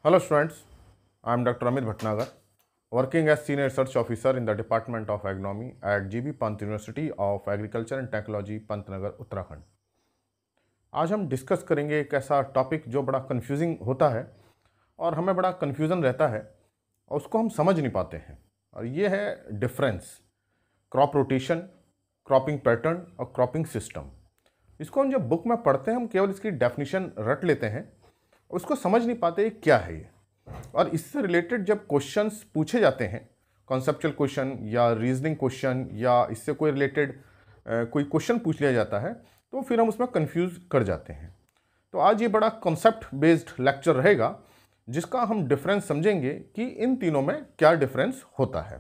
Hello students, I am Dr. Amit Bhatnagar, working as Senior Research Officer in the Department of Agronomy at GB Pant University of Agriculture and Technology, Pantnagar, Uttarakhand. आज हम discuss करेंगे एक ऐसा topic जो बड़ा confusing होता है और हमें बड़ा कंफ्यूजन रहता है और उसको हम समझ नहीं पाते हैं, और ये है difference crop rotation, cropping pattern और क्रॉपिंग सिस्टम। इसको हम जब बुक में पढ़ते हैं हम केवल इसकी डेफिनेशन रट लेते हैं, उसको समझ नहीं पाते क्या है ये। और इससे रिलेटेड जब क्वेश्चंस पूछे जाते हैं, कॉन्सेप्चुअल क्वेश्चन या रीजनिंग क्वेश्चन या इससे कोई रिलेटेड कोई क्वेश्चन पूछ लिया जाता है तो फिर हम उसमें कंफ्यूज कर जाते हैं। तो आज ये बड़ा कॉन्सेप्ट बेस्ड लेक्चर रहेगा जिसका हम डिफरेंस समझेंगे कि इन तीनों में क्या डिफरेंस होता है।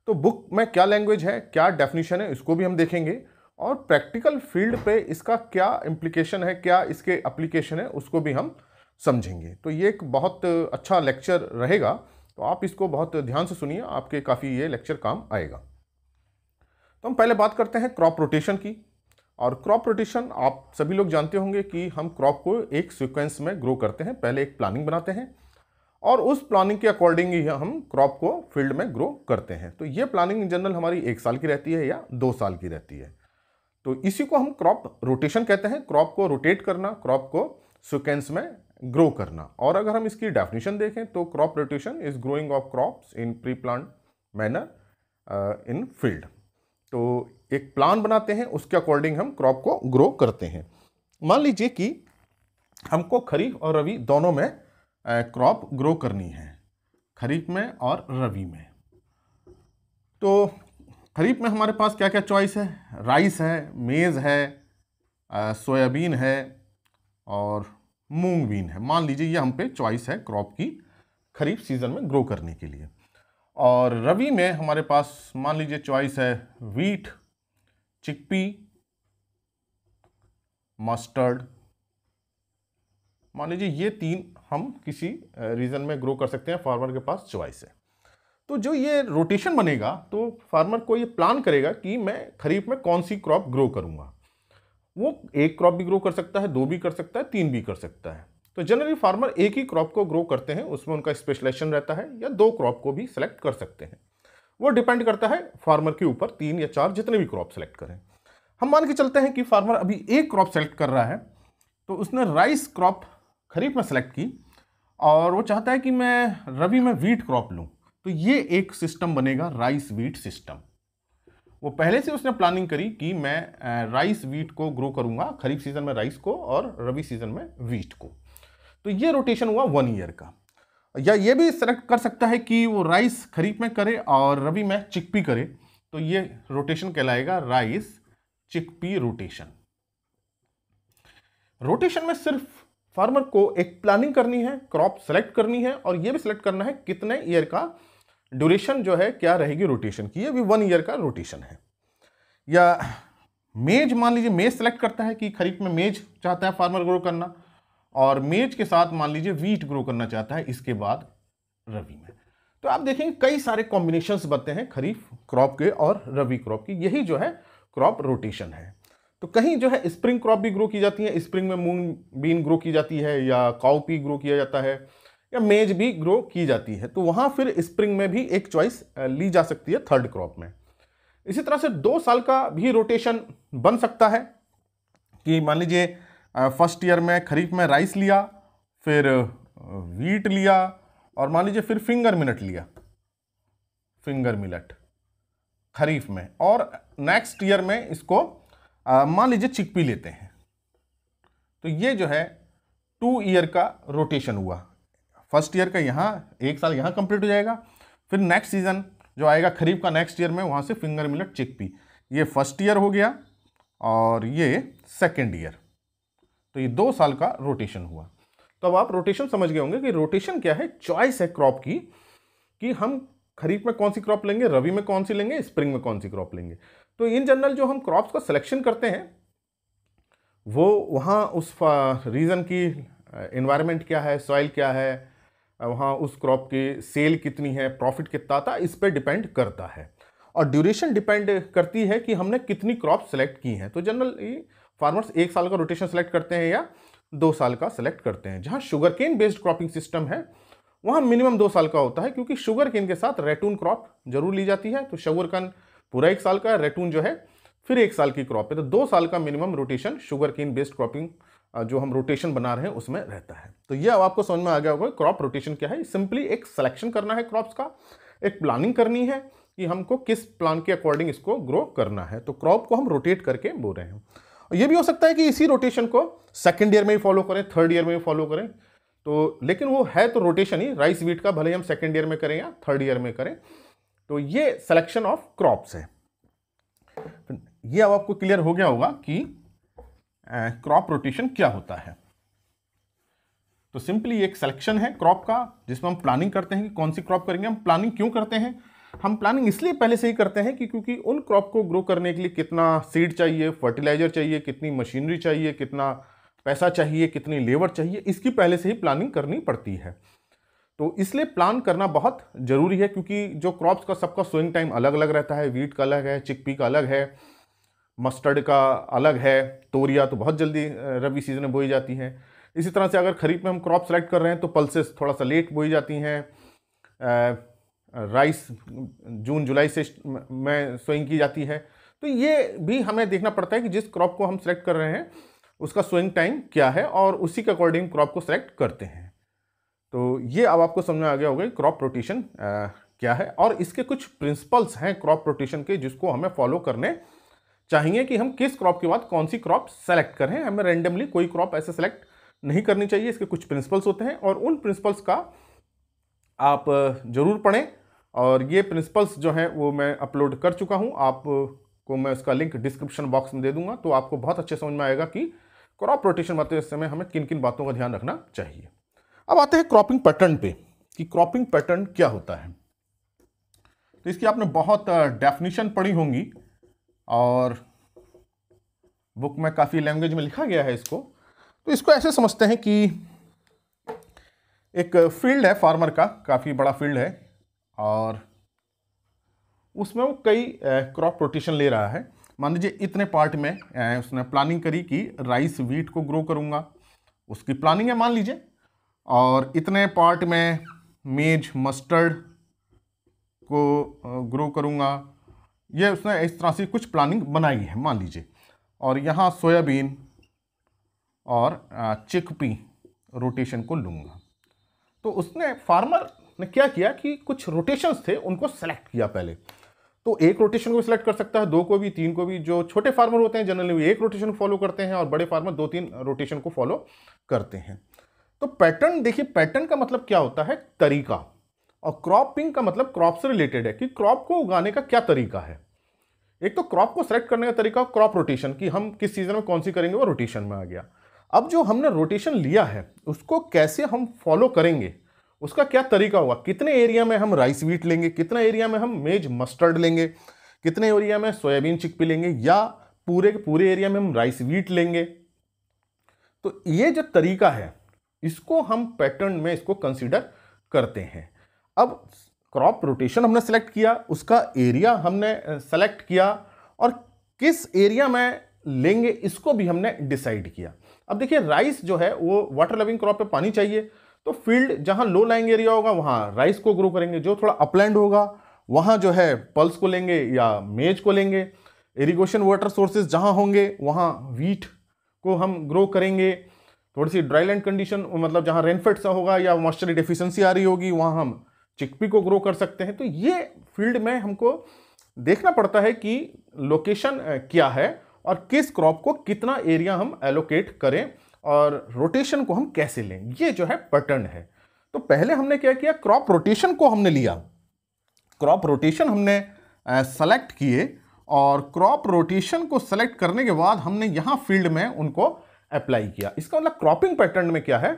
तो बुक में क्या लैंग्वेज है, क्या डेफिनेशन है, इसको भी हम देखेंगे और प्रैक्टिकल फील्ड पे इसका क्या इम्प्लीकेशन है, क्या इसके एप्लीकेशन है, उसको भी हम समझेंगे। तो ये एक बहुत अच्छा लेक्चर रहेगा, तो आप इसको बहुत ध्यान से सुनिए, आपके काफ़ी ये लेक्चर काम आएगा। तो हम पहले बात करते हैं क्रॉप रोटेशन की। और क्रॉप रोटेशन आप सभी लोग जानते होंगे कि हम क्रॉप को एक सीक्वेंस में ग्रो करते हैं, पहले एक प्लानिंग बनाते हैं और उस प्लानिंग के अकॉर्डिंग ही हम क्रॉप को फील्ड में ग्रो करते हैं। तो ये प्लानिंग इन जनरल हमारी 1 साल की रहती है या 2 साल की रहती है। तो इसी को हम क्रॉप रोटेशन कहते हैं, क्रॉप को रोटेट करना, क्रॉप को सीक्वेंस में ग्रो करना। और अगर हम इसकी डेफिनेशन देखें तो crop rotation is growing of crops in pre plant manner in field. तो एक प्लान बनाते हैं, उसके अकॉर्डिंग हम क्रॉप को ग्रो करते हैं। मान लीजिए कि हमको खरीफ और रबी दोनों में क्रॉप ग्रो करनी है, खरीफ में और रबी में। तो खरीफ में हमारे पास क्या क्या चॉइस है, राइस है, मेज़ है, सोयाबीन है और मूंग बीन है। मान लीजिए ये हम पे चॉइस है क्रॉप की खरीफ सीजन में ग्रो करने के लिए। और रबी में हमारे पास मान लीजिए चॉइस है वीट, चिकपी, मस्टर्ड। मान लीजिए ये 3 हम किसी रीजन में ग्रो कर सकते हैं, फार्मर के पास चॉइस है। तो जो ये रोटेशन बनेगा तो फार्मर को ये प्लान करेगा कि मैं खरीफ में कौन सी क्रॉप ग्रो करूंगा। वो एक क्रॉप भी ग्रो कर सकता है, 2 भी कर सकता है, 3 भी कर सकता है। तो जनरली फार्मर एक ही क्रॉप को ग्रो करते हैं, उसमें उनका स्पेशलाइजेशन रहता है, या 2 क्रॉप को भी सिलेक्ट कर सकते हैं। वो डिपेंड करता है फार्मर के ऊपर, 3 या 4 जितने भी क्रॉप सेलेक्ट करें। हम मान के चलते हैं कि फार्मर अभी एक क्रॉप सेलेक्ट कर रहा है, तो उसने राइस क्रॉप खरीफ में सेलेक्ट की और वो चाहता है कि मैं रबी में वीट क्रॉप लूँ। तो ये एक सिस्टम बनेगा राइस वीट सिस्टम। वो पहले से उसने प्लानिंग करी कि मैं राइस वीट को ग्रो करूंगा, खरीफ सीजन में राइस को और रबी सीजन में वीट को। तो ये रोटेशन हुआ 1 ईयर का। या ये भी सेलेक्ट कर सकता है कि वो राइस खरीफ में करे और रबी में चिकपी करे, तो ये रोटेशन कहलाएगा राइस चिकपी रोटेशन। रोटेशन में सिर्फ फार्मर को एक प्लानिंग करनी है, क्रॉप सेलेक्ट करनी है और ये भी सिलेक्ट करना है कितने ईयर का ड्यूरेशन जो है क्या रहेगी रोटेशन की। ये भी 1 ईयर का रोटेशन है। या मेज, मान लीजिए मेज सेलेक्ट करता है कि खरीफ में मेज चाहता है फार्मर ग्रो करना और मेज के साथ मान लीजिए वीट ग्रो करना चाहता है इसके बाद रबी में। तो आप देखेंगे कई सारे कॉम्बिनेशंस बनते हैं खरीफ क्रॉप के और रबी क्रॉप की। यही जो है क्रॉप रोटेशन है। तो कहीं जो है स्प्रिंग क्रॉप भी ग्रो की जाती है, स्प्रिंग में मूंग बीन ग्रो की जाती है, या काउपी ग्रो किया जाता है, या मेज भी ग्रो की जाती है। तो वहां फिर स्प्रिंग में भी एक चॉइस ली जा सकती है थर्ड क्रॉप में। इसी तरह से 2 साल का भी रोटेशन बन सकता है कि मान लीजिए फर्स्ट ईयर में खरीफ में राइस लिया, फिर वीट लिया और मान लीजिए फिर फिंगर मिलेट खरीफ में, और नेक्स्ट ईयर में इसको मान लीजिए चिकपी लेते हैं। तो ये जो है 2 ईयर का रोटेशन हुआ। फर्स्ट ईयर का यहाँ 1 साल यहाँ कंप्लीट हो जाएगा, फिर नेक्स्ट सीजन जो आएगा खरीफ का नेक्स्ट ईयर में वहाँ से फिंगर मिलेट चिकपी। ये फर्स्ट ईयर हो गया और ये सेकेंड ईयर। तो ये 2 साल का रोटेशन हुआ। तो अब आप रोटेशन समझ गए होंगे कि रोटेशन क्या है। चॉइस है क्रॉप की कि हम खरीफ में कौन सी क्रॉप लेंगे, रबी में कौन सी लेंगे, स्प्रिंग में कौन सी क्रॉप लेंगे। तो इन जनरल जो हम क्रॉप्स का सिलेक्शन करते हैं वो वहाँ उस रीजन की एनवायरनमेंट क्या है, सॉइल क्या है, वहाँ उस क्रॉप की सेल कितनी है, प्रॉफिट कितना था, इस पर डिपेंड करता है। और ड्यूरेशन डिपेंड करती है कि हमने कितनी क्रॉप सेलेक्ट की हैं। तो जनरली फार्मर्स 1 साल का रोटेशन सेलेक्ट करते हैं या 2 साल का सेलेक्ट करते हैं। जहां sugar cane based cropping system है वहां मिनिमम 2 साल का होता है, क्योंकि शुगर केन के साथ रेटून क्रॉप जरूर ली जाती है। तो शुगर केन पूरा 1 साल का है, रेटून जो है फिर 1 साल की क्रॉप है। तो 2 साल का minimum rotation sugar cane based cropping जो हम रोटेशन बना रहे हैं उसमें रहता है। तो ये अब आपको समझ में आ गया होगा क्रॉप रोटेशन क्या है। सिंपली एक सिलेक्शन करना है क्रॉप्स का, एक प्लानिंग करनी है कि हमको किस प्लान के अकॉर्डिंग इसको ग्रो करना है। तो क्रॉप को हम रोटेट करके बोल रहे हैं। ये भी हो सकता है कि इसी रोटेशन को सेकंड ईयर में ही फॉलो करें, थर्ड ईयर में ही फॉलो करें, तो लेकिन वो है तो रोटेशन ही राइस वीट का, भले ही हम सेकंड ईयर में करें या थर्ड ईयर में करें। तो ये सिलेक्शन ऑफ क्रॉप्स है। ये अब आपको क्लियर हो गया होगा कि क्रॉप रोटेशन क्या होता है। तो सिंपली एक सिलेक्शन है क्रॉप का जिसमें हम प्लानिंग करते हैं कि कौन सी क्रॉप करेंगे। हम प्लानिंग क्यों करते हैं? हम प्लानिंग इसलिए पहले से ही करते हैं कि क्योंकि उन क्रॉप को ग्रो करने के लिए कितना सीड चाहिए, फर्टिलाइजर चाहिए, कितनी मशीनरी चाहिए, कितना पैसा चाहिए, कितनी लेबर चाहिए, इसकी पहले से ही प्लानिंग करनी पड़ती है। तो इसलिए प्लान करना बहुत जरूरी है, क्योंकि जो क्रॉप्स का सबका सोइंग टाइम अलग अलग रहता है। वीट का अलग है, चिकपी का अलग है, मस्टर्ड का अलग है, तोरिया तो बहुत जल्दी रबी सीजन में बोई जाती हैं। इसी तरह से अगर खरीफ में हम क्रॉप सेलेक्ट कर रहे हैं तो पल्सेस थोड़ा सा लेट बोई जाती हैं। राइस जून जुलाई से में सोइंग की जाती है। तो ये भी हमें देखना पड़ता है कि जिस क्रॉप को हम सेलेक्ट कर रहे हैं उसका सोइंग टाइम क्या है और उसी के अकॉर्डिंग क्रॉप को सेलेक्ट करते हैं। तो ये अब आपको समझ में आ गया होगा क्रॉप रोटेशन क्या है, और इसके कुछ प्रिंसिपल्स हैं क्रॉप रोटेशन के जिसको हमें फॉलो करने चाहिए कि हम किस क्रॉप के बाद कौन सी क्रॉप सेलेक्ट करें। हमें रैंडमली कोई क्रॉप ऐसे सेलेक्ट नहीं करनी चाहिए। इसके कुछ प्रिंसिपल्स होते हैं और उन प्रिंसिपल्स का आप जरूर पढ़ें। और ये प्रिंसिपल्स जो हैं वो मैं अपलोड कर चुका हूं, आपको मैं उसका लिंक डिस्क्रिप्शन बॉक्स में दे दूंगा। तो आपको बहुत अच्छे समझ में आएगा कि क्रॉप रोटेशन करते समय हमें किन किन बातों का ध्यान रखना चाहिए। अब आते हैं क्रॉपिंग पैटर्न पे कि क्रॉपिंग पैटर्न क्या होता है। तो इसकी आपने बहुत डेफिनेशन पढ़ी होंगी और बुक में काफ़ी लैंग्वेज में लिखा गया है इसको। तो इसको ऐसे समझते हैं कि एक फील्ड है फार्मर का, काफ़ी बड़ा फील्ड है, और उसमें वो कई क्रॉप रोटेशन ले रहा है। मान लीजिए इतने पार्ट में उसने प्लानिंग करी कि राइस वीट को ग्रो करूँगा, उसकी प्लानिंग है मान लीजिए। और इतने पार्ट में मेज मस्टर्ड को ग्रो करूँगा, ये उसने इस तरह से कुछ प्लानिंग बनाई है मान लीजिए। और यहाँ सोयाबीन और चिकपी रोटेशन को लूँगा। तो उसने फार्मर ने क्या किया कि कुछ रोटेशंस थे उनको सेलेक्ट किया पहले। तो एक रोटेशन को सिलेक्ट कर सकता है, 2 को भी, 3 को भी। जो छोटे फार्मर होते हैं जनरली एक रोटेशन फॉलो करते हैं और बड़े फार्मर 2-3 रोटेशन को फॉलो करते हैं। तो पैटर्न देखिए, पैटर्न का मतलब क्या होता है? तरीका। और क्रॉपिंग का मतलब क्रॉप से रिलेटेड है कि क्रॉप को उगाने का क्या तरीका है। एक तो क्रॉप को सेलेक्ट करने का तरीका क्रॉप रोटेशन, कि हम किस सीजन में कौन सी करेंगे, वो रोटेशन में आ गया। अब जो हमने रोटेशन लिया है उसको कैसे हम फॉलो करेंगे, उसका क्या तरीका होगा। कितने एरिया में हम राइस वीट लेंगे, कितने एरिया में हम मेज मस्टर्ड लेंगे, कितने एरिया में सोयाबीन चिकपी लेंगे, या पूरे के पूरे एरिया में हम राइस वीट लेंगे। तो ये जो तरीका है इसको हम पैटर्न में इसको कंसीडर करते हैं। अब क्रॉप रोटेशन हमने सेलेक्ट किया, उसका एरिया हमने सेलेक्ट किया, और किस एरिया में लेंगे इसको भी हमने डिसाइड किया। अब देखिए राइस जो है वो वाटर लविंग क्रॉप पे पानी चाहिए, तो फील्ड जहां लो लाइंग एरिया होगा वहां राइस को ग्रो करेंगे। जो थोड़ा अपलैंड होगा वहां जो है पल्स को लेंगे या मेज को लेंगे। इरिगेशन वाटर सोर्सेज जहां होंगे वहां वीट को हम ग्रो करेंगे। थोड़ी सी ड्राईलैंड कंडीशन, मतलब जहां रेनफेड सा होगा या मॉइस्चर डेफिशिएंसी आ रही होगी, वहां हम चिकपी को ग्रो कर सकते हैं। तो ये फील्ड में हमको देखना पड़ता है कि लोकेशन क्या है और किस क्रॉप को कितना एरिया हम एलोकेट करें और रोटेशन को हम कैसे लें। ये जो है पैटर्न है। तो पहले हमने क्या किया, क्रॉप रोटेशन को हमने लिया, क्रॉप रोटेशन हमने सेलेक्ट किए, और क्रॉप रोटेशन को सेलेक्ट करने के बाद हमने यहां फील्ड में उनको अप्लाई किया। इसका मतलब क्रॉपिंग पैटर्न में क्या है,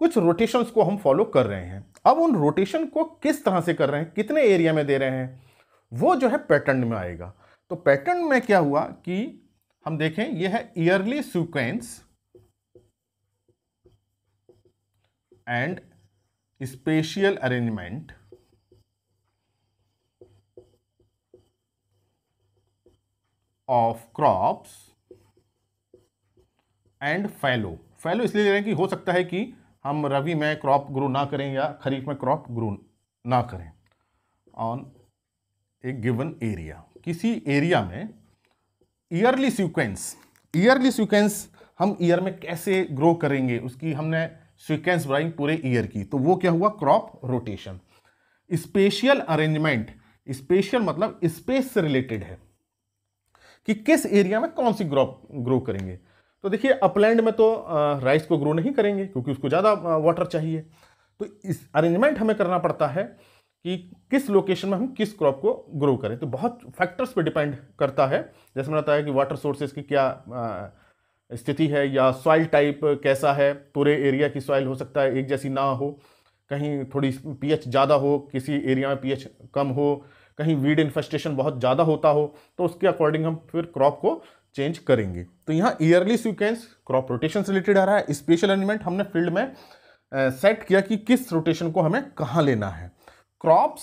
कुछ रोटेशंस को हम फॉलो कर रहे हैं। अब उन रोटेशन को किस तरह से कर रहे हैं, कितने एरिया में दे रहे हैं, वो जो है पैटर्न में आएगा। तो पैटर्न में क्या हुआ कि हम देखें, यह है yearly sequence and spatial arrangement of crops and fallow. Fallow इसलिए ले रहे हैं कि हो सकता है कि हम रबी में क्रॉप ग्रो ना करें या खरीफ में क्रॉप ग्रो ना करें ऑन ए गिवन एरिया। किसी एरिया में ईयरली सीक्वेंस हम ईयर में कैसे ग्रो करेंगे, उसकी हमने सीक्वेंस बनाई पूरे ईयर की, तो वो क्या हुआ, crop rotation. Spatial arrangement, spatial मतलब स्पेस से रिलेटेड है कि किस एरिया में कौन सी क्रॉप ग्रो करेंगे। तो देखिए अपलैंड में तो राइस को ग्रो नहीं करेंगे क्योंकि उसको ज़्यादा वाटर चाहिए, तो इस अरेंजमेंट हमें करना पड़ता है कि किस लोकेशन में हम किस क्रॉप को ग्रो करें। तो बहुत फैक्टर्स पे डिपेंड करता है, जैसे मैंने बताया कि वाटर सोर्सेज की क्या स्थिति है या सॉइल टाइप कैसा है, पूरे एरिया की सॉइल हो सकता है एक जैसी ना हो, कहीं थोड़ी पीएच ज़्यादा हो, किसी एरिया में पीएच कम हो, कहीं वीड इन्फेस्टेशन बहुत ज़्यादा होता हो, तो उसके अकॉर्डिंग हम फिर क्रॉप को चेंज करेंगे। तो यहाँ ईयरली सीक्वेंस क्रॉप रोटेशन से रिलेटेड आ रहा है। स्पेशल अरेंजमेंट हमने फील्ड में सेट किया कि किस रोटेशन को हमें कहाँ लेना है। क्रॉप्स,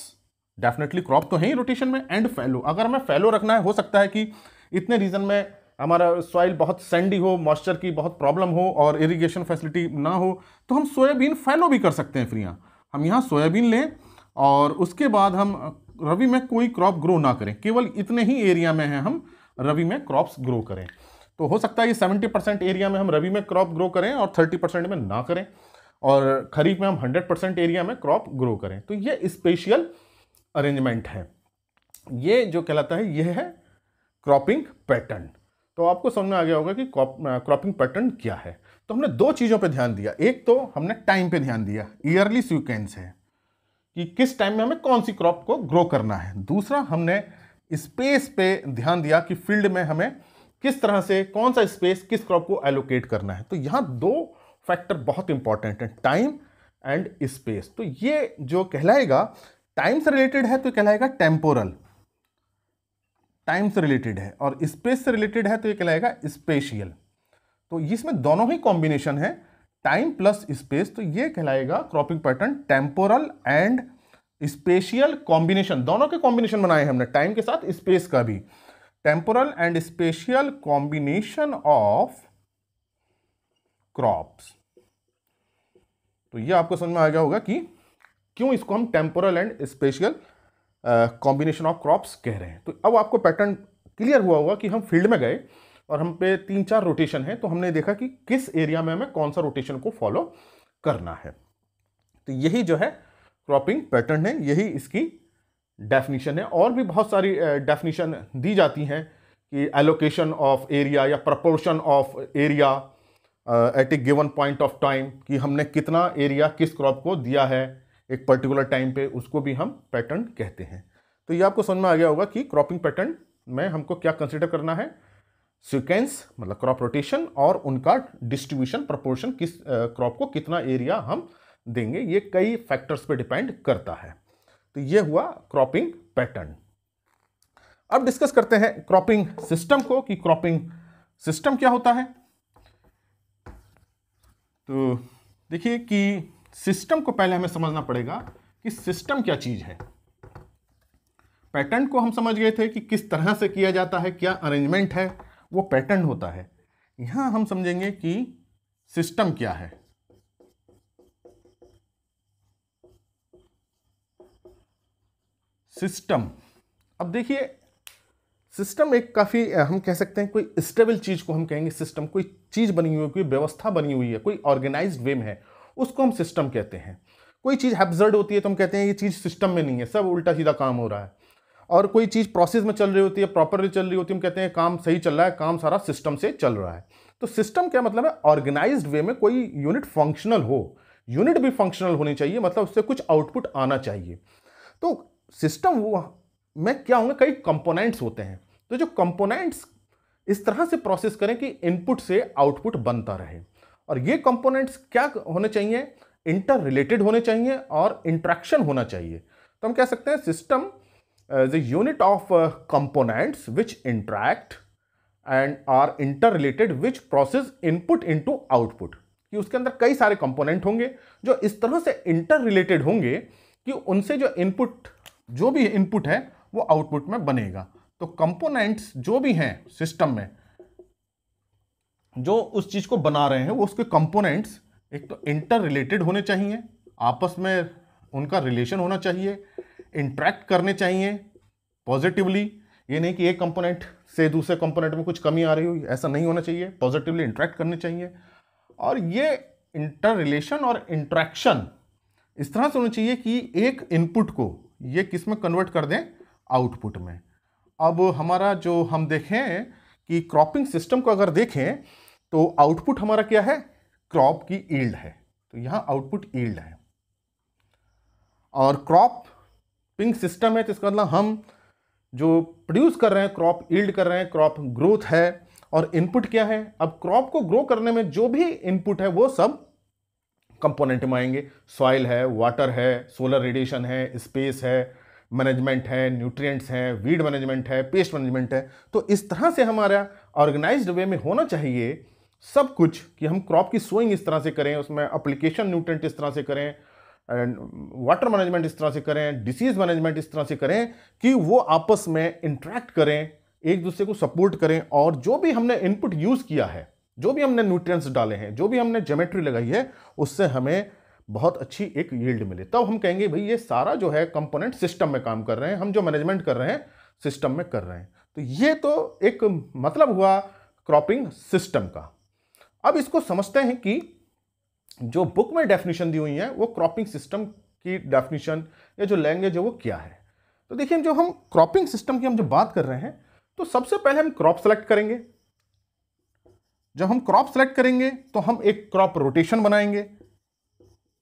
डेफिनेटली क्रॉप तो है ही रोटेशन में, एंड फैलो, अगर हमें फैलो रखना है, हो सकता है कि इतने रीजन में हमारा सॉइल बहुत सैंडी हो, मॉइस्चर की बहुत प्रॉब्लम हो और इरिगेशन फैसिलिटी ना हो, तो हम सोयाबीन फैलो भी कर सकते हैं फ्री। हम यहाँ सोयाबीन लें और उसके बाद हम रबी में कोई क्रॉप ग्रो ना करें, केवल इतने ही एरिया में है हम रबी में क्रॉप्स ग्रो करें। तो हो सकता है कि 70% एरिया में हम रबी में क्रॉप ग्रो करें और 30% में ना करें, और खरीफ में हम 100% एरिया में क्रॉप ग्रो करें। तो ये स्पेशियल अरेंजमेंट है, ये जो कहलाता है यह है क्रॉपिंग पैटर्न। तो आपको समझ में आ गया होगा कि क्रॉपिंग पैटर्न क्या है। तो हमने दो चीज़ों पे ध्यान दिया, एक तो हमने टाइम पे ध्यान दिया, ईयरली सीक्वेंस है कि किस टाइम में हमें कौन सी क्रॉप को ग्रो करना है। दूसरा हमने स्पेस पे ध्यान दिया कि फील्ड में हमें किस तरह से कौन सा स्पेस किस क्रॉप को एलोकेट करना है। तो यहाँ दो फैक्टर बहुत इंपॉर्टेंट है, टाइम एंड स्पेस। तो ये जो कहलाएगा टाइम से रिलेटेड है तो कहलाएगा टेम्पोरल, टाइम से रिलेटेड है, और स्पेस से रिलेटेड है तो ये कहलाएगा स्पेशियल। तो इसमें दोनों ही कॉम्बिनेशन है, टाइम प्लस स्पेस, तो ये कहलाएगा cropping pattern temporal and spatial combination. दोनों के कॉम्बिनेशन बनाए हमने, टाइम के साथ स्पेस का भी, temporal and spatial combination of crops. तो ये आपको समझ में आ गया होगा कि क्यों इसको हम temporal and spatial combination of crops कह रहे हैं। तो अब आपको पैटर्न क्लियर हुआ होगा कि हम फील्ड में गए और हम पे 3-4 रोटेशन है, तो हमने देखा कि किस एरिया में हमें कौन सा रोटेशन को फॉलो करना है। तो यही जो है क्रॉपिंग पैटर्न है, यही इसकी डेफिनेशन है। और भी बहुत सारी डेफिनेशन दी जाती हैं कि एलोकेशन ऑफ एरिया या proportion of area at A given point of time, कि हमने कितना एरिया किस क्रॉप को दिया है एक पर्टिकुलर टाइम पे, उसको भी हम पैटर्न कहते हैं। तो ये आपको समझ में आ गया होगा कि क्रॉपिंग पैटर्न में हमको क्या कंसिडर करना है, सीक्वेंस मतलब क्रॉप रोटेशन, और उनका डिस्ट्रीब्यूशन प्रपोर्शन, किस क्रॉप को कितना एरिया हम देंगे, ये कई फैक्टर्स पे डिपेंड करता है। तो ये हुआ क्रॉपिंग पैटर्न। अब डिस्कस करते हैं क्रॉपिंग सिस्टम को, कि क्रॉपिंग सिस्टम क्या होता है। तो देखिए कि सिस्टम को पहले हमें समझना पड़ेगा कि सिस्टम क्या चीज है। पैटर्न को हम समझ गए थे कि किस तरह से किया जाता है, क्या अरेंजमेंट है, वो पैटर्न होता है। यहां हम समझेंगे कि सिस्टम क्या है। सिस्टम, अब देखिए सिस्टम एक काफी हम कह सकते हैं कोई स्टेबल चीज को हम कहेंगे सिस्टम। कोई चीज बनी हुई है, कोई व्यवस्था बनी हुई है, कोई ऑर्गेनाइज्ड वे में है, उसको हम सिस्टम कहते हैं। कोई चीज हैब्सर्ड होती है तो हम कहते हैं ये चीज सिस्टम में नहीं है, सब उल्टा सीधा काम हो रहा है। और कोई चीज प्रोसेस में चल रही होती है, प्रॉपरली चल रही होती है, हम कहते हैं काम सही चल रहा है, काम सारा सिस्टम से चल रहा है। तो सिस्टम क्या मतलब है, ऑर्गेनाइज्ड वे में कोई यूनिट फंक्शनल हो, यूनिट भी फंक्शनल होनी चाहिए, मतलब उससे कुछ आउटपुट आना चाहिए। तो सिस्टम में क्या होंगे, कई कंपोनेंट्स होते हैं। तो जो कंपोनेंट्स इस तरह से प्रोसेस करें कि इनपुट से आउटपुट बनता रहे, और ये कंपोनेंट्स क्या होने चाहिए, इंटर रिलेटेड होने चाहिए और इंट्रैक्शन होना चाहिए। तो हम कह सकते हैं system the unit of components which interact and are inter related which process input into output, कि उसके अंदर कई सारे कंपोनेंट होंगे जो इस तरह से इंटर रिलेटेड होंगे कि उनसे जो इनपुट, जो भी इनपुट है वो आउटपुट में बनेगा। तो कंपोनेंट्स जो भी हैं सिस्टम में, जो उस चीज़ को बना रहे हैं वो उसके कंपोनेंट्स एक तो इंटर रिलेटेड होने चाहिए, आपस में उनका रिलेशन होना चाहिए, इंटरेक्ट करने चाहिए पॉजिटिवली। ये नहीं कि एक कंपोनेंट से दूसरे कंपोनेंट में कुछ कमी आ रही हो, ऐसा नहीं होना चाहिए, पॉजिटिवली इंटरेक्ट करने चाहिए। और ये इंटर रिलेशन और इंटरेक्शन इस तरह से होना चाहिए कि एक इनपुट को ये किस में कन्वर्ट कर दें, आउटपुट में। अब हमारा जो हम देखें कि क्रॉपिंग सिस्टम को अगर देखें तो आउटपुट हमारा क्या है, क्रॉप की यील्ड है। तो यहां आउटपुट यील्ड है और क्रॉपिंग सिस्टम है, तो इसका मतलब हम जो प्रोड्यूस कर रहे हैं क्रॉप यील्ड कर रहे हैं, क्रॉप ग्रोथ है। और इनपुट क्या है, अब क्रॉप को ग्रो करने में जो भी इनपुट है वो सब कंपोनेंट में आएंगे। सॉइल है, वाटर है, सोलर रेडिएशन है, स्पेस है, मैनेजमेंट है, न्यूट्रिएंट्स हैं, वीड मैनेजमेंट है, पेस्ट मैनेजमेंट है। तो इस तरह से हमारा ऑर्गेनाइज्ड वे में होना चाहिए सब कुछ कि हम क्रॉप की सोइंग इस तरह से करें, उसमें एप्लीकेशन न्यूट्रिएंट इस तरह से करें, वाटर मैनेजमेंट इस तरह से करें, डिसीज मैनेजमेंट इस तरह से करें कि वो आपस में इंटरेक्ट करें, एक दूसरे को सपोर्ट करें। और जो भी हमने इनपुट यूज किया है, जो भी हमने न्यूट्रिएंट्स डाले हैं, जो भी हमने ज्योमेट्री लगाई है, उससे हमें बहुत अच्छी एक यील्ड मिले। तब हम कहेंगे भाई ये सारा जो है कंपोनेंट सिस्टम में काम कर रहे हैं, हम जो मैनेजमेंट कर रहे हैं सिस्टम में कर रहे हैं। तो ये तो एक मतलब हुआ क्रॉपिंग सिस्टम का। अब इसको समझते हैं कि जो बुक में डेफिनेशन दी हुई है वो क्रॉपिंग सिस्टम की डेफिनेशन या जो लैंग्वेज है वो क्या है। तो देखिए, जो हम क्रॉपिंग सिस्टम की हम जब बात कर रहे हैं तो सबसे पहले हम क्रॉप सेलेक्ट करेंगे। जब हम क्रॉप सेलेक्ट करेंगे तो हम एक क्रॉप रोटेशन बनाएंगे।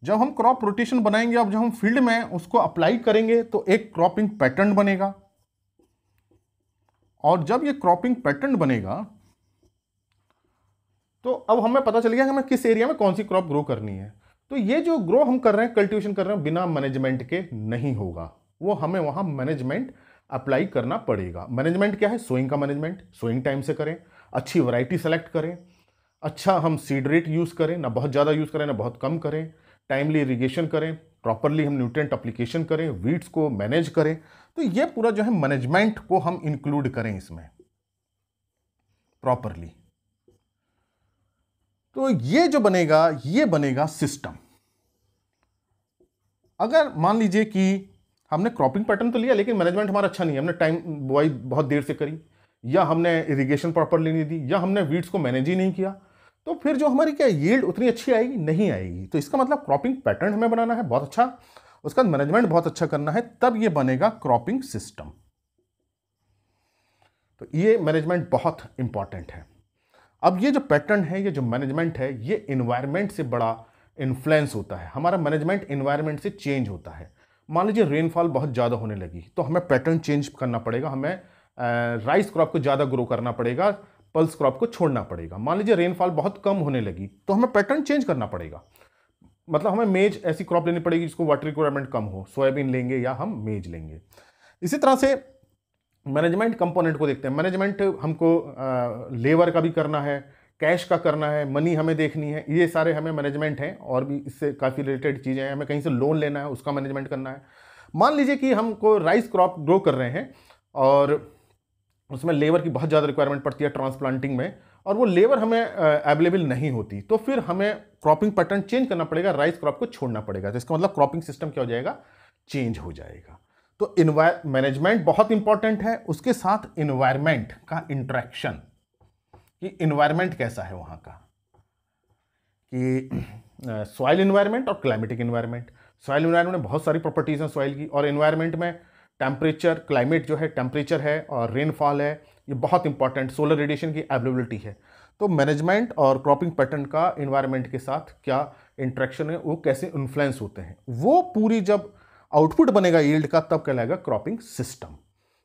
जब हम क्रॉप रोटेशन बनाएंगे, अब जब हम फील्ड में उसको अप्लाई करेंगे तो एक क्रॉपिंग पैटर्न बनेगा। और जब ये क्रॉपिंग पैटर्न बनेगा तो अब हमें पता चल गया कि हमें किस एरिया में कौन सी क्रॉप ग्रो करनी है। तो ये जो ग्रो हम कर रहे हैं, कल्टीवेशन कर रहे हैं, बिना मैनेजमेंट के नहीं होगा, वो हमें वहां मैनेजमेंट अप्लाई करना पड़ेगा। मैनेजमेंट क्या है, सोइंग का मैनेजमेंट, सोइंग टाइम से करें, अच्छी वैरायटी सेलेक्ट करें, अच्छा हम सीड रेट यूज करें, ना बहुत ज़्यादा यूज करें ना बहुत कम करें, टाइमली इरिगेशन करें, प्रॉपरली हम न्यूट्रिएंट एप्लीकेशन करें, वीड्स को मैनेज करें। तो ये पूरा जो है मैनेजमेंट को हम इंक्लूड करें इसमें प्रॉपरली। तो ये जो बनेगा ये बनेगा सिस्टम। अगर मान लीजिए कि हमने क्रॉपिंग पैटर्न तो लिया लेकिन मैनेजमेंट हमारा अच्छा नहीं है, हमने टाइम बुआई बहुत देर से करी, या हमने इरिगेशन प्रॉपरली नहीं दी, या हमने वीड्स को मैनेज ही नहीं किया, तो फिर जो हमारी क्या यील्ड उतनी अच्छी आएगी, नहीं आएगी। तो इसका मतलब क्रॉपिंग पैटर्न हमें बनाना है बहुत अच्छा, उसका मैनेजमेंट बहुत अच्छा करना है, तब ये बनेगा क्रॉपिंग सिस्टम। तो ये मैनेजमेंट बहुत इंपॉर्टेंट है। अब ये जो पैटर्न है, ये जो मैनेजमेंट है, ये इन्वायरमेंट से बड़ा इन्फ्लुएंस होता है। हमारा मैनेजमेंट इन्वायरमेंट से चेंज होता है। मान लीजिए रेनफॉल बहुत ज़्यादा होने लगी तो हमें पैटर्न चेंज करना पड़ेगा, हमें राइस क्रॉप को ज़्यादा ग्रो करना पड़ेगा, पल्स क्रॉप को छोड़ना पड़ेगा। मान लीजिए रेनफॉल बहुत कम होने लगी तो हमें पैटर्न चेंज करना पड़ेगा, मतलब हमें मेज ऐसी क्रॉप लेनी पड़ेगी जिसको वाटर रिक्वायरमेंट कम हो, सोयाबीन लेंगे या हम मेज लेंगे। इसी तरह से मैनेजमेंट कंपोनेंट को देखते हैं। मैनेजमेंट हमको लेबर का भी करना है, कैश का करना है, मनी हमें देखनी है, ये सारे हमें मैनेजमेंट हैं। और भी इससे काफ़ी रिलेटेड चीज़ें हैं, हमें कहीं से लोन लेना है उसका मैनेजमेंट करना है। मान लीजिए कि हमको राइस क्रॉप ग्रो कर रहे हैं और उसमें लेबर की बहुत ज़्यादा रिक्वायरमेंट पड़ती है ट्रांसप्लांटिंग में, और वो लेबर हमें अवेलेबल नहीं होती, तो फिर हमें क्रॉपिंग पैटर्न चेंज करना पड़ेगा, राइस क्रॉप को छोड़ना पड़ेगा। तो इसका मतलब क्रॉपिंग सिस्टम क्या हो जाएगा, चेंज हो जाएगा। तो मैनेजमेंट बहुत इंपॉर्टेंट है, उसके साथ इन्वायरमेंट का इंटरेक्शन, कि इन्वायरमेंट कैसा है वहाँ का, कि सॉइल इन्वायरमेंट और क्लाइमेटिक इन्वायरमेंट। सॉइल इन्वायरमेंट में बहुत सारी प्रॉपर्टीज हैं सॉइल की, और इन्वायरमेंट में टेम्परेचर, क्लाइमेट जो है टेम्परेचर है और रेनफॉल है, ये बहुत इंपॉर्टेंट, सोलर रेडिएशन की अवेलेबिलिटी है। तो मैनेजमेंट और क्रॉपिंग पैटर्न का इन्वायरमेंट के साथ क्या इंटरेक्शन है, वो कैसे इन्फ्लुएंस होते हैं, वो पूरी जब आउटपुट बनेगा यील्ड का तब कहलाएगा क्रॉपिंग सिस्टम।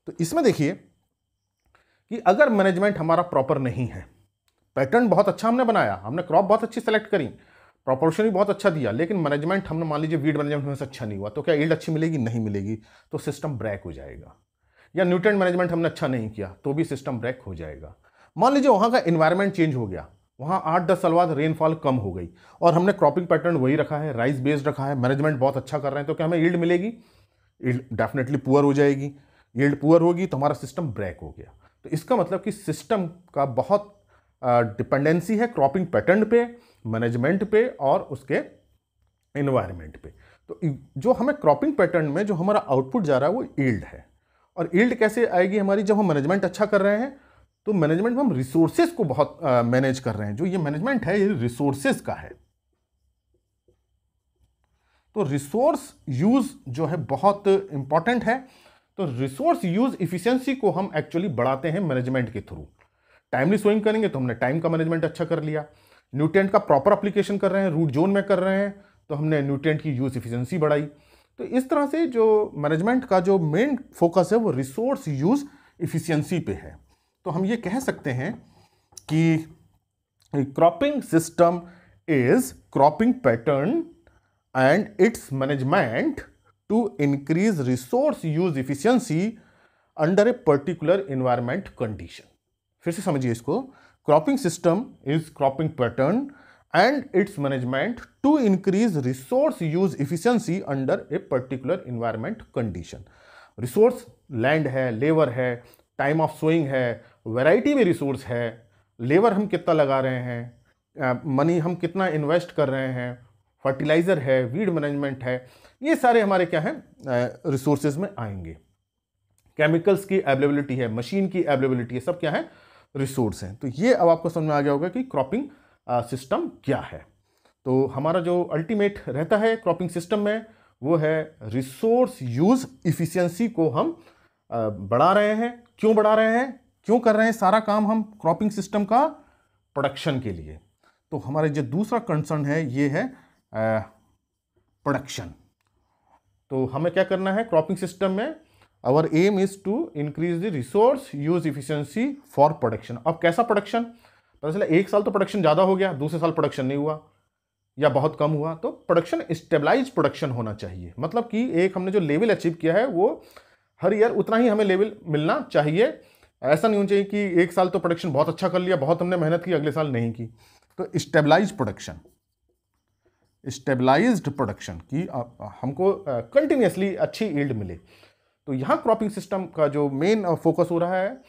तो इसमें देखिए कि अगर मैनेजमेंट हमारा प्रॉपर नहीं है, पैटर्न बहुत अच्छा हमने बनाया, हमने क्रॉप बहुत अच्छी सेलेक्ट करी, प्रोपोर्शन भी बहुत अच्छा दिया, लेकिन मैनेजमेंट हमने मान लीजिए वीड मैनेजमेंट में से अच्छा नहीं हुआ, तो क्या यील्ड अच्छी मिलेगी, नहीं मिलेगी, तो सिस्टम ब्रेक हो जाएगा। या न्यूट्रिएंट मैनेजमेंट हमने अच्छा नहीं किया तो भी सिस्टम ब्रेक हो जाएगा। मान लीजिए वहाँ का इन्वायरमेंट चेंज हो गया, वहाँ 8-10 साल बाद रेनफॉल कम हो गई और हमने क्रॉपिंग पैटर्न वही रखा है, राइस बेस्ड रखा है, मैनेजमेंट बहुत अच्छा कर रहे हैं, तो क्या हमें यील्ड मिलेगी, यील्ड डेफिनेटली पुअर हो जाएगी। यील्ड पुअर होगी तो हमारा सिस्टम ब्रेक हो गया। तो इसका मतलब कि सिस्टम का बहुत डिपेंडेंसी है क्रॉपिंग पैटर्न पे, मैनेजमेंट पे और उसके एनवायरनमेंट पे। तो जो हमें क्रॉपिंग पैटर्न में जो हमारा आउटपुट जा रहा है वो यील्ड है। और यील्ड कैसे आएगी हमारी, जब हम मैनेजमेंट अच्छा कर रहे हैं तो मैनेजमेंट में हम रिसोर्सेज को बहुत मैनेज कर रहे हैं। जो ये मैनेजमेंट है ये रिसोर्सेज का है। तो रिसोर्स यूज जो है बहुत इंपॉर्टेंट है। तो रिसोर्स यूज इफिशियंसी को हम एक्चुअली बढ़ाते हैं मैनेजमेंट के थ्रू। टाइमली सोइंग करेंगे तो हमने टाइम का मैनेजमेंट अच्छा कर लिया। न्यूट्रिएंट का प्रॉपर एप्लीकेशन कर रहे हैं, रूट जोन में कर रहे हैं, तो हमने न्यूट्रिएंट की यूज इफिशियंसी बढ़ाई। तो इस तरह से जो मैनेजमेंट का जो मेन फोकस है वो रिसोर्स यूज इफिशियंसी पे है। तो हम ये कह सकते हैं कि cropping system is cropping pattern and its management to increase resource use efficiency under a particular environment condition। फिर से समझिए इसको, cropping system is cropping pattern and its management to increase resource use efficiency under a particular environment condition. Resource land है, labour है, time of sowing है, variety में resource है, labour हम कितना लगा रहे हैं, मनी हम कितना इन्वेस्ट कर रहे हैं, फर्टिलाइजर है, वीड मैनेजमेंट है, ये सारे हमारे क्या हैं रिसोर्सेज में आएंगे। केमिकल्स की अवेलेबिलिटी है, मशीन की अवेलेबिलिटी है, सब क्या है रिसोर्स हैं। तो ये अब आपको समझ में आ गया होगा कि क्रॉपिंग सिस्टम क्या है। तो हमारा जो अल्टीमेट रहता है क्रॉपिंग सिस्टम में वो है रिसोर्स यूज इफिशियंसी को हम बढ़ा रहे हैं। क्यों बढ़ा रहे हैं, क्यों कर रहे हैं सारा काम हम क्रॉपिंग सिस्टम का, प्रोडक्शन के लिए। तो हमारे जो दूसरा कंसर्न है ये है प्रोडक्शन। तो हमें क्या करना है क्रॉपिंग सिस्टम में, our aim is to increase the resource use efficiency for production. अब कैसा प्रोडक्शन, पता चला एक साल तो प्रोडक्शन ज़्यादा हो गया, दूसरे साल प्रोडक्शन नहीं हुआ या बहुत कम हुआ, तो प्रोडक्शन स्टेबलाइज प्रोडक्शन होना चाहिए। मतलब कि एक हमने जो लेवल अचीव किया है वो हर ईयर उतना ही हमें लेवल मिलना चाहिए। ऐसा नहीं होना चाहिए कि एक साल तो प्रोडक्शन बहुत अच्छा कर लिया, बहुत हमने मेहनत की, अगले साल नहीं की। तो स्टेबलाइज प्रोडक्शन, स्टेबलाइज्ड प्रोडक्शन की हमको कंटिन्यूसली अच्छी यील्ड मिले। तो यहाँ क्रॉपिंग सिस्टम का जो मेन फोकस हो रहा है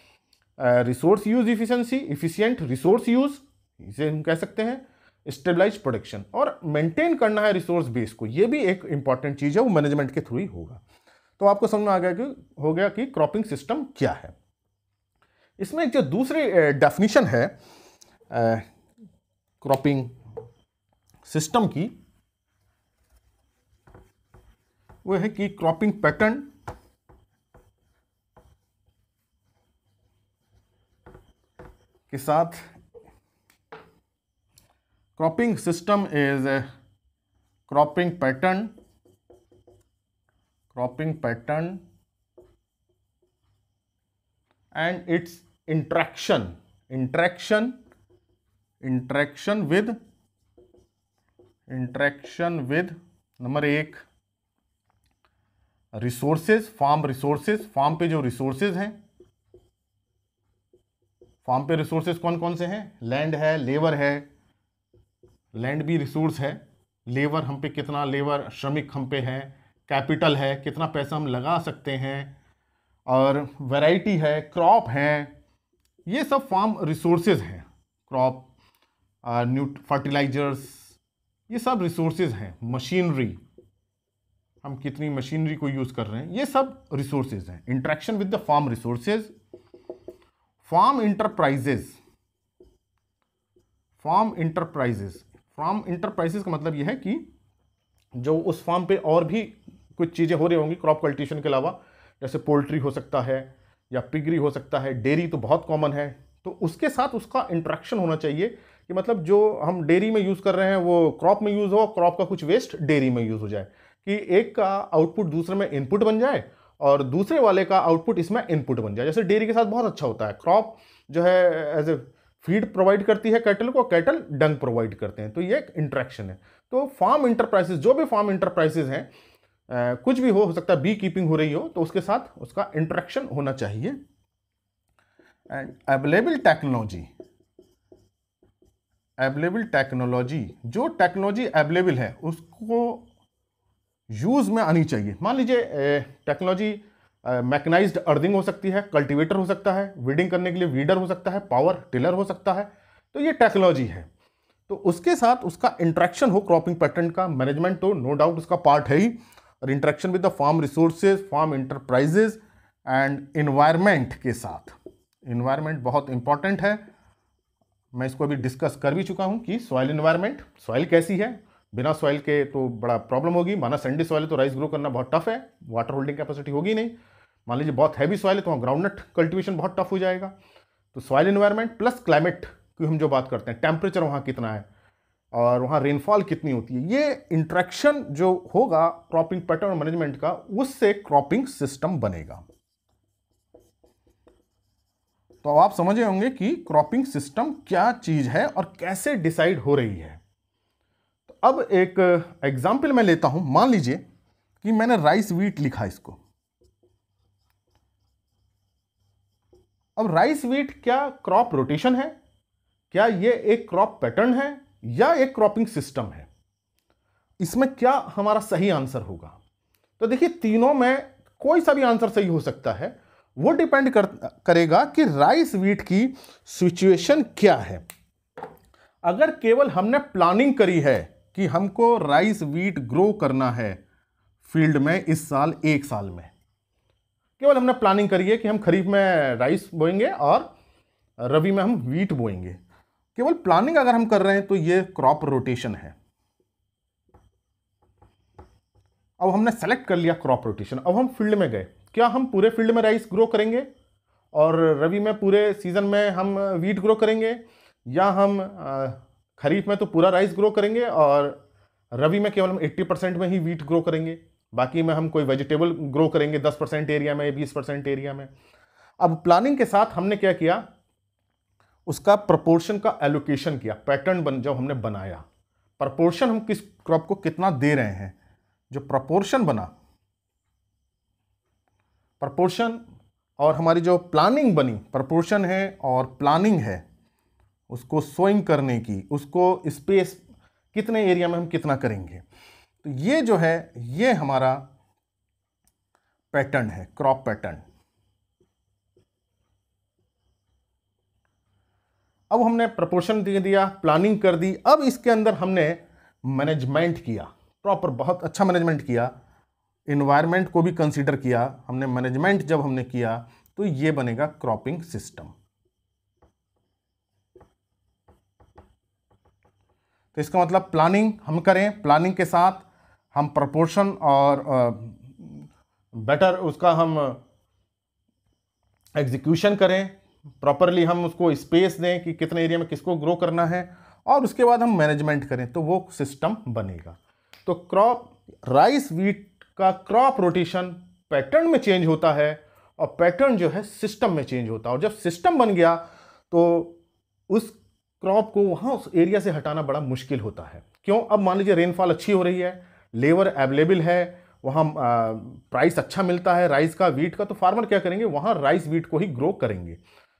resource use efficiency, efficient resource use, इसे हम कह सकते हैं स्टेबलाइज प्रोडक्शन, और मेंटेन करना है रिसोर्स बेस को। ये भी एक इंपॉर्टेंट चीज़ है, वो मैनेजमेंट के थ्रू ही होगा। तो आपको समझ में आ गया कि क्रॉपिंग सिस्टम क्या है। इसमें एक जो दूसरी डेफिनेशन है क्रॉपिंग सिस्टम की, वो है कि क्रॉपिंग पैटर्न के साथ cropping system is cropping pattern and it's interaction with number एक रिसोर्सेज, फार्म पे जो रिसोर्सेज हैं, फार्म पे रिसोर्सेज कौन कौन से हैं, लैंड है, लेबर है, लैंड भी रिसोर्स है, लेबर हम पे कितना लेबर श्रमिक हम पे हैं, कैपिटल है कितना पैसा हम लगा सकते हैं, और वैरायटी है, क्रॉप है, ये सब फार्म रिसोर्सेज हैं। क्रॉप, फर्टिलाइजर्स, ये सब रिसोर्सेज हैं। मशीनरी, हम कितनी मशीनरी को यूज कर रहे हैं, ये सब रिसोर्सेज हैं। Interaction with the farm resources, farm enterprises का मतलब यह है कि जो उस फार्म पे और भी कुछ चीज़ें हो रही होंगी क्रॉप कल्टीवेशन के अलावा, जैसे पोल्ट्री हो सकता है या पिगरी हो सकता है, डेयरी तो बहुत कॉमन है, तो उसके साथ उसका इंटरेक्शन होना चाहिए कि मतलब जो हम डेयरी में यूज़ कर रहे हैं वो क्रॉप में यूज़ हो, क्रॉप का कुछ वेस्ट डेयरी में यूज़ हो जाए, कि एक का आउटपुट दूसरे में इनपुट बन जाए और दूसरे वाले का आउटपुट इसमें इनपुट बन जाए। जैसे डेयरी के साथ बहुत अच्छा होता है, क्रॉप जो है एज ए फीड प्रोवाइड करती है कैटल को, कैटल डंग प्रोवाइड करते हैं, तो ये एक इंटरेक्शन है। तो फार्म इंटरप्राइजेज, जो भी फार्म इंटरप्राइजेज हैं, कुछ भी हो सकता है, बी कीपिंग हो रही हो, तो उसके साथ उसका इंटरेक्शन होना चाहिए। एंड अवेलेबल टेक्नोलॉजी, जो टेक्नोलॉजी अवेलेबल है उसको यूज में आनी चाहिए। मान लीजिए टेक्नोलॉजी मैकेनाइज्ड अर्थिंग हो सकती है, कल्टीवेटर हो सकता है, वीडिंग करने के लिए वीडर हो सकता है, पावर टिलर हो सकता है, तो ये टेक्नोलॉजी है। तो उसके साथ उसका इंटरेक्शन हो क्रॉपिंग पैटर्न का, मैनेजमेंट तो नो डाउट उसका पार्ट है ही, और interaction with the farm resources, farm enterprises and environment के साथ। इन्वायरमेंट बहुत इंपॉर्टेंट है, मैं इसको अभी डिस्कस कर भी चुका हूँ कि सॉइल इन्वायरमेंट, सॉइल कैसी है, बिना सॉइल के तो बड़ा प्रॉब्लम होगी। माना सैंडी सॉइल है तो राइस ग्रो करना बहुत टफ है, वाटर होल्डिंग कैपेसिटी होगी नहीं। मान लीजिए बहुत हैवी सॉइल है तो वहाँ ग्राउंडनट कल्टिवेशन बहुत टफ हो जाएगा। तो सॉइल इन्वायरमेंट प्लस क्लाइमेट की हम जो बात करते हैं, टेम्परेचर वहाँ कितना है और वहाँ रेनफॉल कितनी होती है, ये इंट्रैक्शन जो होगा क्रॉपिंग पैटर्न मैनेजमेंट का, उससे क्रॉपिंग सिस्टम बनेगा। तो आप समझे होंगे कि क्रॉपिंग सिस्टम क्या चीज है और कैसे डिसाइड हो रही है। तो अब एक एग्जाम्पल मैं लेता हूं। मान लीजिए कि मैंने राइस वीट लिखा इसको। अब राइस वीट क्या क्रॉप रोटेशन है, क्या ये एक क्रॉप पैटर्न है, या एक क्रॉपिंग सिस्टम है? इसमें क्या हमारा सही आंसर होगा? तो देखिए तीनों में कोई सा भी आंसर सही हो सकता है, वो डिपेंड करेगा कि राइस वीट की सिचुएशन क्या है। अगर केवल हमने प्लानिंग करी है कि हमको राइस वीट ग्रो करना है फील्ड में इस साल, एक साल में केवल हमने प्लानिंग करी है कि हम खरीफ में राइस बोएंगे और रबी में हम वीट बोएंगे, केवल प्लानिंग अगर हम कर रहे हैं तो ये क्रॉप रोटेशन है। अब हमने सेलेक्ट कर लिया क्रॉप रोटेशन, अब हम फील्ड में गए, क्या हम पूरे फील्ड में राइस ग्रो करेंगे और रबी में पूरे सीजन में हम वीट ग्रो करेंगे, या हम खरीफ में तो पूरा राइस ग्रो करेंगे और रबी में केवल हम 80% में ही वीट ग्रो करेंगे, बाकी में हम कोई वेजिटेबल ग्रो करेंगे 10% एरिया में, 20% एरिया में। अब प्लानिंग के साथ हमने क्या किया, उसका प्रपोर्शन का एलोकेशन किया। पैटर्न जब हमने बनाया, प्रपोर्शन हम किस क्रॉप को कितना दे रहे हैं, जो प्रपोर्शन बना, प्रपोर्शन और हमारी जो प्लानिंग बनी, प्रपोर्शन है और प्लानिंग है उसको सोइंग करने की, उसको स्पेस कितने एरिया में हम कितना करेंगे, तो ये जो है ये हमारा पैटर्न है, क्रॉप पैटर्न। अब हमने प्रपोर्शन दे दिया, प्लानिंग कर दी, अब इसके अंदर हमने मैनेजमेंट किया, प्रॉपर बहुत अच्छा मैनेजमेंट किया, इन्वायरमेंट को भी कंसीडर किया हमने। मैनेजमेंट जब हमने किया तो ये बनेगा क्रॉपिंग सिस्टम। तो इसका मतलब प्लानिंग हम करें, प्लानिंग के साथ हम प्रपोर्शन और बेटर उसका हम एग्जीक्यूशन करें, प्रॉपरली हम उसको स्पेस दें कि कितने एरिया में किसको ग्रो करना है, और उसके बाद हम मैनेजमेंट करें तो वो सिस्टम बनेगा। तो क्रॉप राइस वीट का क्रॉप रोटेशन पैटर्न में चेंज होता है और पैटर्न जो है सिस्टम में चेंज होता है, और जब सिस्टम बन गया तो उस क्रॉप को वहाँ उस एरिया से हटाना बड़ा मुश्किल होता है। क्यों? अब मान लीजिए रेनफॉल अच्छी हो रही है, लेबर अवेलेबल है, वहाँ प्राइस अच्छा मिलता है राइस का, वीट का, तो फार्मर क्या करेंगे, वहाँ राइस वीट को ही ग्रो करेंगे।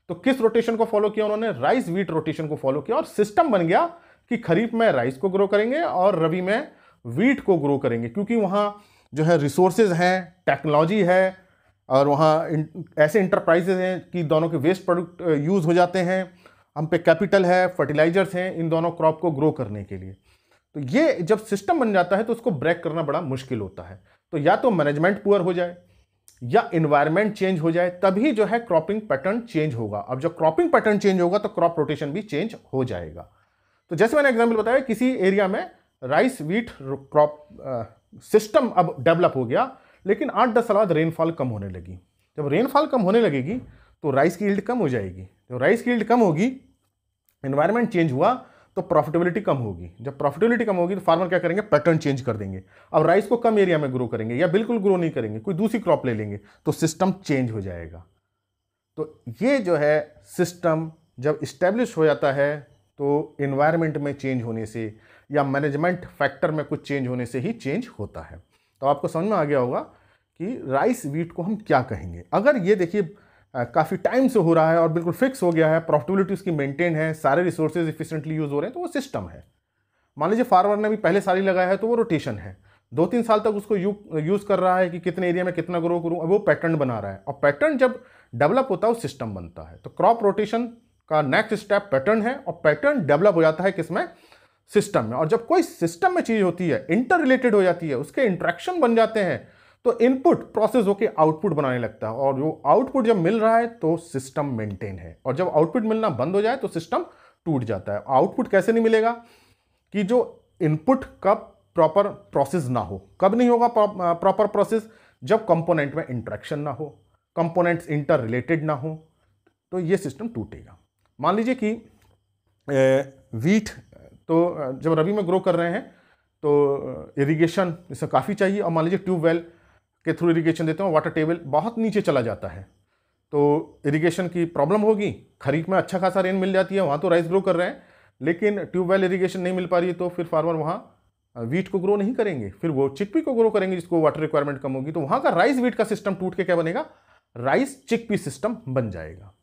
तो किस रोटेशन को फॉलो किया उन्होंने? राइस वीट रोटेशन को फॉलो किया, और सिस्टम बन गया कि खरीफ में राइस को ग्रो करेंगे और रबी में वीट को ग्रो करेंगे, क्योंकि वहाँ जो है रिसोर्सेज हैं, टेक्नोलॉजी है, और वहाँ ऐसे इंटरप्राइजेज हैं कि दोनों के वेस्ट प्रोडक्ट यूज़ हो जाते हैं, हम पे कैपिटल है, फर्टिलाइजर्स हैं इन दोनों क्रॉप को ग्रो करने के लिए। तो ये जब सिस्टम बन जाता है तो उसको ब्रेक करना बड़ा मुश्किल होता है। तो या तो मैनेजमेंट पुअर हो जाए या इन्वायरमेंट चेंज हो जाए, तभी जो है क्रॉपिंग पैटर्न चेंज होगा। अब जब क्रॉपिंग पैटर्न चेंज होगा तो क्रॉप रोटेशन भी चेंज हो जाएगा। तो जैसे मैंने एग्जाम्पल बताया, किसी एरिया में राइस वीट क्रॉप सिस्टम अब डेवलप हो गया, लेकिन 8-10 साल बाद रेनफॉल कम होने लगी। जब रेनफॉल कम होने लगेगी तो राइस की यील्ड कम हो जाएगी, तो राइस की यील्ड कम होगी, एनवायरनमेंट चेंज हुआ तो प्रॉफिटेबिलिटी कम होगी। जब प्रॉफिटेबिलिटी कम होगी तो फार्मर क्या करेंगे, पैटर्न चेंज कर देंगे। अब राइस को कम एरिया में ग्रो करेंगे या बिल्कुल ग्रो नहीं करेंगे, कोई दूसरी क्रॉप ले लेंगे, तो सिस्टम चेंज हो जाएगा। तो ये जो है सिस्टम जब इस्टेब्लिश हो जाता है तो इन्वायरमेंट में चेंज होने से या मैनेजमेंट फैक्टर में कुछ चेंज होने से ही चेंज होता है। तो आपको समझ में आ गया होगा कि राइस वीट को हम क्या कहेंगे। अगर ये देखिए काफ़ी टाइम से हो रहा है और बिल्कुल फिक्स हो गया है, प्रॉफिटेबिलिटी उसकी मेंटेन है, सारे रिसोर्सेज इफिशिएंटली यूज़ हो रहे हैं, तो वो सिस्टम है। मान लीजिए फार्मर ने भी पहले साल ही लगाया है तो वो रोटेशन है, 2-3 साल तक उसको यूज़ कर रहा है कि कितने एरिया में कितना ग्रो करूँ, अब वो पैटर्न बना रहा है, और पैटर्न जब डेवलप होता है वो सिस्टम बनता है। तो क्रॉप रोटेशन का नेक्स्ट स्टेप पैटर्न है, और पैटर्न डेवलप हो जाता है किसमें, सिस्टम में। और जब कोई सिस्टम में चीज होती है, इंटर रिलेटेड हो जाती है, उसके इंट्रैक्शन बन जाते हैं, तो इनपुट प्रोसेस होकर आउटपुट बनाने लगता है, और वो आउटपुट जब मिल रहा है तो सिस्टम मेंटेन है, और जब आउटपुट मिलना बंद हो जाए तो सिस्टम टूट जाता है। आउटपुट कैसे नहीं मिलेगा, कि जो इनपुट का प्रॉपर प्रोसेस ना हो। कब नहीं होगा प्रॉपर प्रोसेस, जब कंपोनेंट में इंट्रैक्शन ना हो, कंपोनेंट्स इंटर रिलेटेड ना हो, तो ये सिस्टम टूटेगा। मान लीजिए कि वीट तो जब रबी में ग्रो कर रहे हैं तो इरिगेशन इसमें काफ़ी चाहिए, और मान लीजिए ट्यूबवेल के थ्रू इरिगेशन देते हैं, वाटर टेबल बहुत नीचे चला जाता है, तो इरिगेशन की प्रॉब्लम होगी। खरीफ में अच्छा खासा रेन मिल जाती है, वहाँ तो राइस ग्रो कर रहे हैं, लेकिन ट्यूबवेल इरिगेशन नहीं मिल पा रही है, तो फिर फार्मर वहाँ वीट को ग्रो नहीं करेंगे, फिर वो चिकपी को ग्रो करेंगे जिसको वाटर रिक्वायरमेंट कम होगी, तो वहाँ का राइस वीट का सिस्टम टूट के क्या बनेगा, राइस चिकपी सिस्टम बन जाएगा।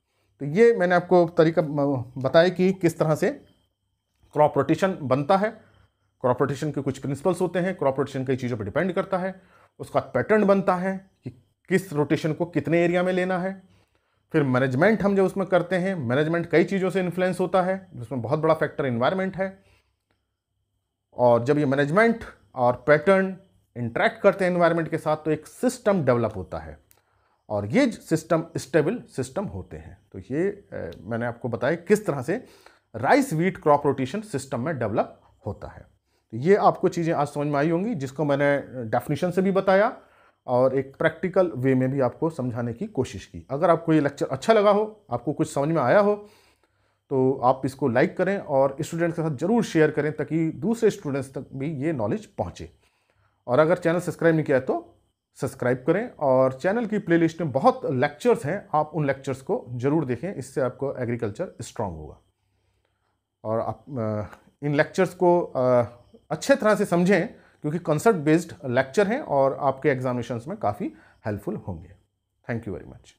तो ये मैंने आपको तरीका बताया कि किस तरह से क्रॉप रोटेशन बनता है। क्रॉप रोटेशन के कुछ प्रिंसिपल्स होते हैं, क्रॉप रोटेशन कई चीज़ों पर डिपेंड करता है, उसका पैटर्न बनता है कि किस रोटेशन को कितने एरिया में लेना है। फिर मैनेजमेंट हम जो उसमें करते हैं, मैनेजमेंट कई चीज़ों से इन्फ्लुएंस होता है, जिसमें बहुत बड़ा फैक्टर एनवायरनमेंट है। और जब ये मैनेजमेंट और पैटर्न इंटरेक्ट करते हैं एनवायरनमेंट के साथ, तो एक सिस्टम डेवलप होता है, और ये सिस्टम स्टेबल सिस्टम होते हैं। तो ये मैंने आपको बताया किस तरह से rice wheat crop rotation system में डेवलप होता है। तो ये आपको चीज़ें आज समझ में आई होंगी, जिसको मैंने डेफिनेशन से भी बताया और एक प्रैक्टिकल वे में भी आपको समझाने की कोशिश की। अगर आपको ये लेक्चर अच्छा लगा हो, आपको कुछ समझ में आया हो, तो आप इसको लाइक करें और स्टूडेंट्स के साथ जरूर शेयर करें, ताकि दूसरे स्टूडेंट्स तक भी ये नॉलेज पहुंचे। और अगर चैनल सब्सक्राइब नहीं किया है तो सब्सक्राइब करें, और चैनल की प्लेलिस्ट में बहुत लेक्चर्स हैं, आप उन लेक्चर्स को जरूर देखें, इससे आपको एग्रीकल्चर स्ट्रांग होगा। और आप इन लेक्चर्स को अच्छे तरह से समझें, क्योंकि कॉन्सेप्ट बेस्ड लेक्चर हैं और आपके एग्जामिनेशंस में काफ़ी हेल्पफुल होंगे। Thank you very much.